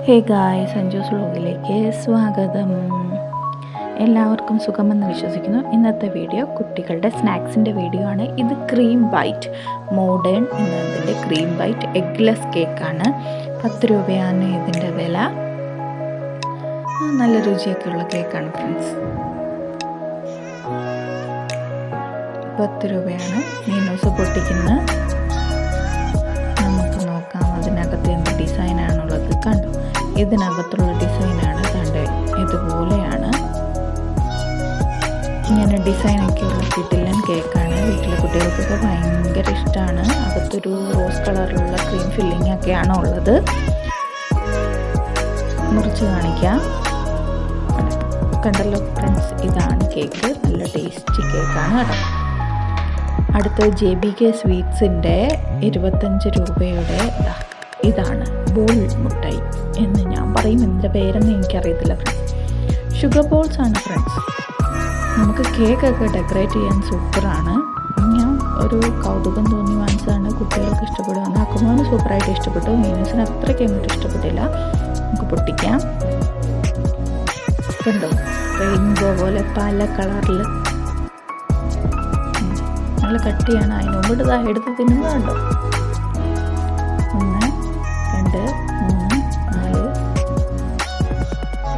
ഹേ ഗായ്, സഞ്ജൂസ് വ്ലോഗിലേക്ക് സ്വാഗതം. എല്ലാവർക്കും സുഖമെന്ന് വിശ്വസിക്കുന്നു. ഇന്നത്തെ വീഡിയോ കുട്ടികളുടെ സ്നാക്സിൻ്റെ വീഡിയോ ആണ്. ഇത് ക്രീം ബൈറ്റ് മോഡേൺ എന്നതിൻ്റെ ക്രീം ബൈറ്റ് എഗ്ലെസ് കേക്കാണ്. 10 രൂപയാണ് ഇതിൻ്റെ വില. നല്ല രുചിയൊക്കെയുള്ള കേക്കാണ് ഫ്രണ്ട്സ്. 10 രൂപയാണ്. മീനൂസ് പൊട്ടിക്കുന്ന നമുക്ക് നോക്കാം അതിനകത്ത് എന്ത് ഡിസൈനാണുള്ളത്. കണ്ടു, ഇതിനകത്തുള്ള ഡിസൈനാണ്. കണ്ട് ഇതുപോലെയാണ്. ഇങ്ങനെ ഡിസൈനൊക്കെയുള്ള കിട്ടില്ലൻ കേക്കാണ്. വീട്ടിലെ കുട്ടികൾക്കൊക്കെ ഭയങ്കര ഇഷ്ടമാണ്. അകത്തൊരു റോസ് കളറിലുള്ള ക്രീം ഫില്ലിംഗ് ഒക്കെയാണ് ഉള്ളത്. മുറിച്ച് കാണിക്കാം. കണ്ടല്ലോ ഫ്രണ്ട്സ്, ഇതാണ് കേക്ക്. നല്ല ടേസ്റ്റി കേക്കാണ് കേട്ടോ. അടുത്ത JBK സ്വീറ്റ്സിൻ്റെ 25 രൂപയുടെ ഇതാണ് ബോൾ മുട്ടായി എന്ന് ഞാൻ പറയും. ഇതിൻ്റെ പേരെന്ന് എനിക്കറിയത്തില്ല ഫ്രണ്ട്സ്. ഷുഗർ ബോൾസ് ആണ് ഫ്രണ്ട്സ്. നമുക്ക് കേക്കൊക്കെ ഡെക്കറേറ്റ് ചെയ്യാൻ സൂപ്പറാണ്. ഞാൻ ഒരു കൗതുകം തോന്നി വാങ്ങിച്ചതാണ്. കുട്ടികൾക്ക് ഇഷ്ടപ്പെടുകയാണ്. അക്കുമോന് സൂപ്പറായിട്ട് ഇഷ്ടപ്പെട്ടു. മീനൂസിന് അത്രയ്ക്ക് അങ്ങോട്ട് ഇഷ്ടപ്പെട്ടില്ല. നമുക്ക് പൊട്ടിക്കാം. കണ്ടോ, റെയിൻബോ പോലെ പല കളറിൽ നല്ല കട്ടിയാണ്. അതിന് മുമ്പ് എടുത്ത് തിന്നുന്നുണ്ടോ. 1 2 3 4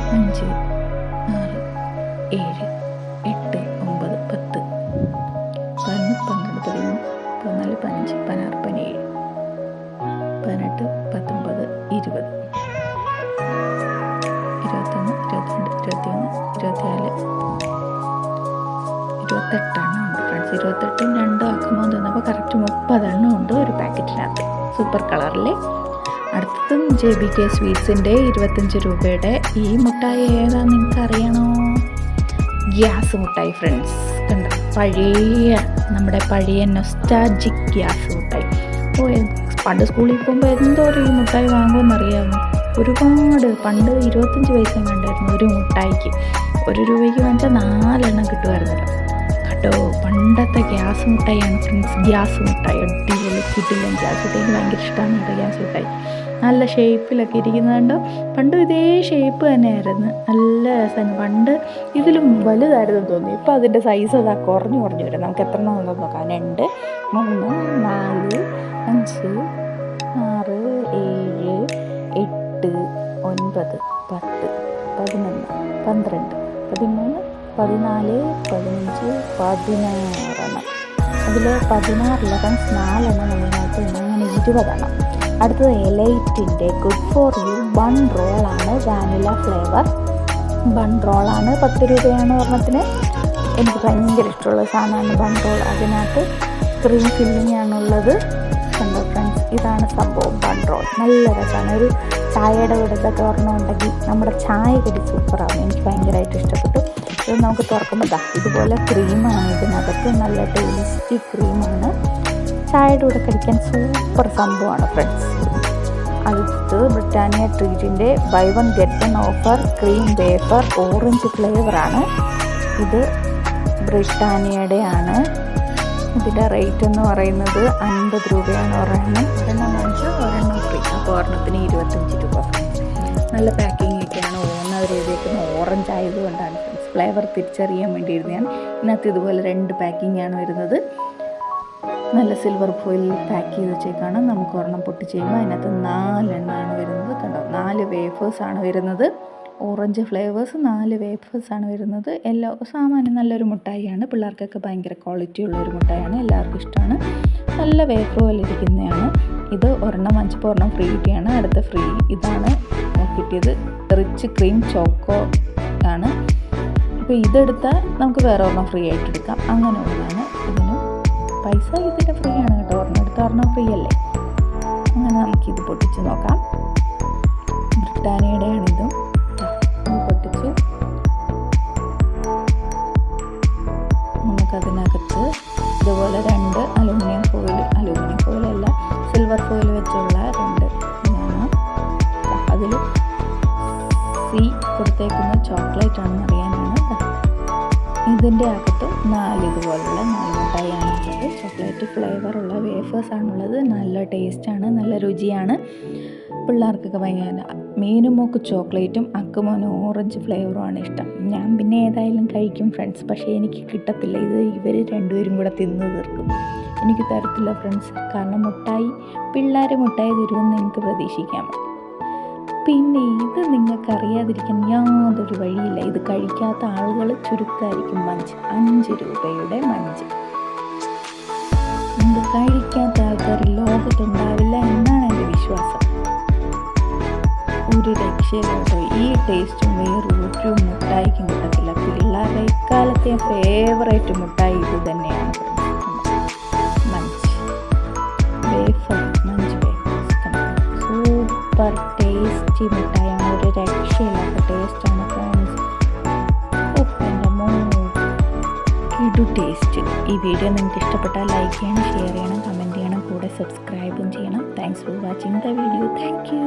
5 6 7 8 9 10 11 12 13 14 15 16 17 18 19 20 21 22 23 24 28 എണ്ണം ഉണ്ട് ഫ്രണ്ട്സ്. 28 2 ആക്കുമ്പോൾ തന്നപ്പോൾ കറക്റ്റ് 30 എണ്ണം ഉണ്ട് ഒരു പാക്കറ്റിനകത്ത്. സൂപ്പർ കളറിൽ. അടുത്തതും JBK സ്വീറ്റ്സിൻ്റെ 25 രൂപയുടെ ഈ മുട്ടായി ഏതാണെന്ന് നിങ്ങൾക്ക് അറിയണോ? ഗ്യാസ് മുട്ടായി ഫ്രണ്ട്സ്. കണ്ടോ, നമ്മുടെ പഴയ നൊസ്റ്റാൾജിക് ഗ്യാസ് മുട്ടായി. പണ്ട് സ്കൂളിൽ പോകുമ്പോൾ എന്തോരം ഈ മുട്ടായി വാങ്ങുമെന്നറിയാമോ? ഒരുപാട്. പണ്ട് 25 പൈസ കണ്ടായിരുന്നു ഒരു മുട്ടായിക്ക്. 1 രൂപയ്ക്ക് വാങ്ങിച്ചാൽ 4 എണ്ണം കിട്ടുമായിരുന്നല്ലോ കേട്ടോ. പണ്ടത്തെ ഗ്യാസ് മുട്ടായിയാണ് ഫ്രണ്ട്സ്. ഗ്യാസ് മുട്ടായി അടിപൊളി കിട്ടില്ല. ഗ്യാസ് മുട്ടായി ഭയങ്കര ഇഷ്ടമാണ് കേട്ടോ. ഗ്യാസ് മുട്ടായി നല്ല ഷേപ്പിലൊക്കെ ഇരിക്കുന്നുണ്ടോ. പണ്ടും ഇതേ ഷേപ്പ് തന്നെയായിരുന്നു. നല്ല രസമാണ്. പണ്ട് ഇതിലും വലുതായിരുന്നു തോന്നി. ഇപ്പോൾ അതിൻ്റെ സൈസ് അതാ കുറഞ്ഞു വരും. നമുക്ക് എത്ര എണ്ണം ഉണ്ടെന്ന് നോക്കാം. 2 3 4 5 6 7 8 9 10 11 12 13 14 15 16 എണ്ണം. അതിൽ 16 ഫ്രണ്ട്സ് 4 എണ്ണം നമ്മളിനകത്ത് അങ്ങനെ 20 എണ്ണം. അടുത്തത് എലൈറ്റിൻ്റെ ഗുഡ് ഫോർ യു ബൺ റോളാണ്. വാനില ഫ്ലേവർ ബൺ റോളാണ്. 10 രൂപയാണ് ഒരെണ്ണത്തിന്. എനിക്ക് ഭയങ്കര ഇഷ്ടമുള്ള സാധനമാണ് ബൺ റോൾ. അതിനകത്ത് ക്രീം ഫില്ലിംഗ് ആണുള്ളത്. കണ്ടോ ഫ്രണ്ട്സ്, ഇതാണ് സംഭവം ബൺ റോൾ. നല്ല രസമാണ്. ഒരു ചായയുടെ കൂടെ ഇതൊക്കെ ഒരെണ്ണം ഉണ്ടെങ്കിൽ നമ്മുടെ ചായ കടി സൂപ്പറാണ്. എനിക്ക് ഭയങ്കരമായിട്ട് ഇഷ്ടപ്പെട്ടു. ഇത് നമുക്ക് തുറക്കുമ്പോൾ ഇതുപോലെ ക്രീമാണ് ഇതിനകത്ത്. നല്ല ടേസ്റ്റി ക്രീമാണ്. ചായയുടെ കൂടെ കഴിക്കാൻ സൂപ്പർ സംഭവമാണ് ഫ്രണ്ട്സ്. അടുത്ത് ബ്രിട്ടാനിയ ട്രീറ്റിൻ്റെ buy 1 get 1 offer cream wafer orange ഫ്ലേവറാണ്. ഇത് ബ്രിട്ടാനിയയുടെ ആണ്. ഇതിൻ്റെ റേറ്റ് എന്ന് പറയുന്നത് 50 രൂപയാണ് ഒരെണ്ണം വാങ്ങിച്ചാൽ ഒരെണ്ണം ഫ്രീ. അപ്പോൾ ഒരെണ്ണത്തിന് 25 രൂപ. നല്ല പാക്കിംഗ് ഒക്കെയാണ്. ഓണർ എഴുതിയേക്കുന്ന ഓറഞ്ച് ആയതുകൊണ്ടാണ് ഫ്രണ്ട്സ്. ഫ്ലേവർ തിരിച്ചറിയാൻ വേണ്ടിയിരുന്നു ഞാൻ. ഇതിനകത്ത് ഇതുപോലെ 2 പാക്കിംഗ് ആണ് വരുന്നത്. നല്ല സിൽവർ ഫോയിലിൽ പാക്ക് ചെയ്ത് വെച്ചേക്കാണ്. നമുക്ക് ഒരെണ്ണം പൊട്ടിച്ച് കഴിയുമ്പോൾ അതിനകത്ത് 4 എണ്ണമാണ് വരുന്നത്. കണ്ടോ, 4 വേഫേഴ്സാണ് വരുന്നത്. ഓറഞ്ച് ഫ്ലേവേഴ്സ് 4 വേഫേഴ്സാണ് വരുന്നത്. എല്ലാം സാമാന്യം നല്ലൊരു മുട്ടായിയാണ്. പിള്ളേർക്കൊക്കെ ഭയങ്കര ക്വാളിറ്റി ഉള്ളൊരു മുട്ടായിയാണ്. എല്ലാവർക്കും ഇഷ്ടമാണ്. നല്ല വേഫർ പോലെ ഇരിക്കുന്നതാണ്. ഇത് ഒരെണ്ണം വാങ്ങിച്ചപ്പോൾ ഒരെണ്ണം ഫ്രീ കിട്ടിയാണ്. അടുത്ത ഫ്രീ ഇതാണ് കിട്ടിയത്. റിച്ച് ക്രീം ചോക്കോ ആണ്. ഇപ്പോൾ ഇതെടുത്താൽ നമുക്ക് വേറെ ഒരെണ്ണം ഫ്രീ ആയിട്ട് എടുക്കാം. അങ്ങനെയുള്ളതാണ്. ഇതിന് പൈസ ഇതിൻ്റെ ഫ്രീ ആണ് കേട്ടോ. ഒരെണ്ണം എടുത്താൽ ഒരെണ്ണം ഫ്രീ അല്ലേ. അങ്ങനെ നമുക്കിത് പൊട്ടിച്ച് നോക്കാം. ബ്രിട്ടാനിയയുടെ ആണിതും. പൊട്ടിച്ച് നമുക്കതിനകത്ത് ഇതുപോലെ 2 അലുമിനിയം ഫോയിലല്ല സിൽവർ ഫോയിൽ വെച്ചുള്ള 2 ഇതാണ്. അതിൽ സി കൊടുത്തേക്കുന്ന ചോക്ലേറ്റ് ആണെന്ന് അറിയാനാണ്. ഇതിൻ്റെ അകത്ത് 4 ഇതുപോലുള്ള 4 മുട്ടായിയാണുള്ളത്. ചോക്ലേറ്റ് ഫ്ലേവറുള്ള വേഫേഴ്സാണുള്ളത്. നല്ല ടേസ്റ്റാണ്, നല്ല രുചിയാണ്. പിള്ളേർക്കൊക്കെ ഭയങ്കര മീനുമോക്ക് ചോക്ലേറ്റും അക്കുമോന് ഓറഞ്ച് ഫ്ലേവറുമാണ് ഇഷ്ടം. ഞാൻ പിന്നെ ഏതായാലും കഴിക്കും ഫ്രണ്ട്സ്. പക്ഷേ എനിക്ക് കിട്ടത്തില്ല. ഇത് ഇവർ രണ്ടുപേരും കൂടെ തിന്ന് തീർക്കും. എനിക്ക് തരത്തില്ല ഫ്രണ്ട്സ്. കാരണം പിള്ളേർ മുട്ടായി തരുമെന്ന് എനിക്ക് പ്രതീക്ഷിക്കാം. പിന്നെ ഇത് നിങ്ങൾക്കറിയാതിരിക്കാൻ യാതൊരു വഴിയില്ല. ഇത് കഴിക്കാത്ത ആളുകൾ ചുരുക്കമായിരിക്കും. മഞ്ച് 5 രൂപയുടെ മഞ്ച്. ഇത് കഴിക്കാത്ത ആൾക്കാർ ലോകത്തുണ്ടാവില്ല എന്നാണ് എൻ്റെ വിശ്വാസം. ഒരു രക്ഷയിലോട്ടോ. ഈ ടേസ്റ്റും വേറൊരു മുട്ടായിക്കും കിട്ടത്തില്ല. പിള്ളേരുടെ ഇക്കാലത്തെ ഫേവറേറ്റ് മുട്ടായി ഇത് തന്നെയാണ്. Munch wafer, Munch wafer super tasty മിഠായിയാണ്. ഒരു രക്ഷയില്ലാത്ത ടേസ്റ്റാണ് ഫ്രണ്ട്സ്. കിടു ടേസ്റ്റ്. ഈ വീഡിയോ നിങ്ങൾക്ക് ഇഷ്ടപ്പെട്ടാൽ ലൈക്ക് ചെയ്യണം, ഷെയർ ചെയ്യണം, കമൻറ്റ് ചെയ്യണം, കൂടെ സബ്സ്ക്രൈബും ചെയ്യണം. Thanks for watching the video. Thank you.